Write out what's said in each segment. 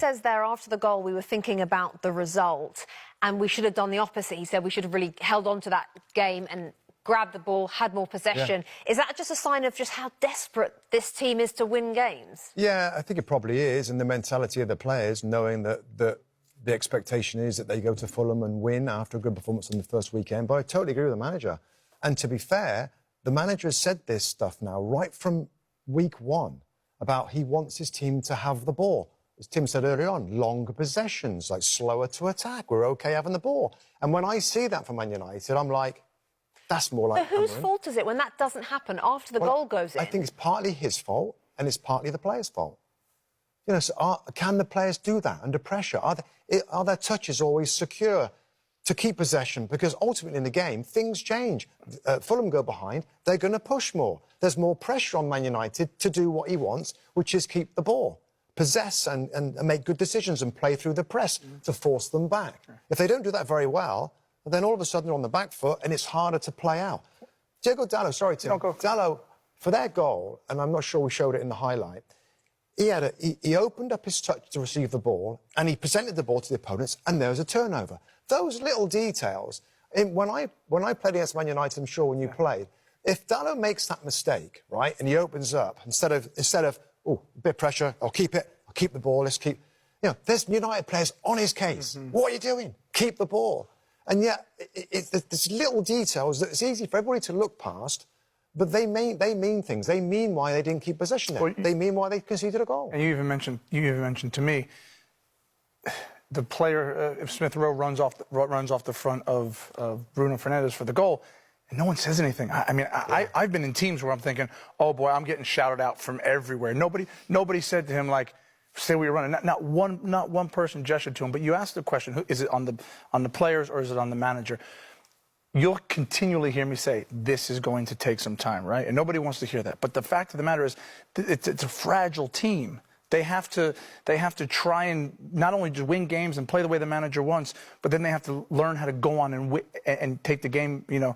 Says there after the goal we were thinking about the result and we should have done the opposite. He said we should have really held on to that game and grabbed the ball, had more possession. Yeah. Is that just a sign of just how desperate this team is to win games? Yeah, I think it probably is, and the mentality of the players, knowing that the expectation is that they go to Fulham and win after a good performance in the first weekend. But I totally agree with the manager. And to be fair, the manager has said this stuff now right from week one about he wants his team to have the ball. As Tim said earlier on, longer possessions, like slower to attack. We're OK having the ball. And when I see that from Man United, I'm like, that's more like... So whose fault is it when that doesn't happen after the goal goes in? I think it's partly his fault and it's partly the players' fault. You know, so can the players do that under pressure? Are their touches always secure to keep possession? Because ultimately in the game, things change. Fulham go behind, they're going to push more. There's more pressure on Man United to do what he wants, which is keep the ball, possess and make good decisions and play through the press to force them back. If they don't do that very well, then all of a sudden they're on the back foot and it's harder to play out. Diego Dallo, sorry, Tim. Dallo, for their goal, and I'm not sure we showed it in the highlight, he opened up his touch to receive the ball and he presented the ball to the opponents and there was a turnover. Those little details, when I played against Man United, I'm sure when you played, if Dallo makes that mistake, right, and he opens up, instead of oh, a bit of pressure, I'll keep the ball, let's keep... You know, there's United players on his case. What are you doing? Keep the ball. And yet, there's little details that it's easy for everybody to look past, but they mean things. They mean why they didn't keep possession there. Well, they mean why they conceded a goal. And you even mentioned to me, the player, if Smith Rowe runs off the front of Bruno Fernandes for the goal, and no one says anything. I've been in teams where I'm thinking, oh boy, I'm getting shouted out from everywhere. Nobody said to him like, say we were running. Not one person gestured to him. But you asked the question: is it on the players or is it on the manager? You'll continually hear me say this is going to take some time, right? And nobody wants to hear that. But the fact of the matter is, it's a fragile team. They have to try and not only just win games and play the way the manager wants, but then they have to learn how to go on and take the game, you know,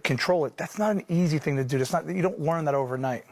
control it. That's not an easy thing to do. You don't learn that overnight.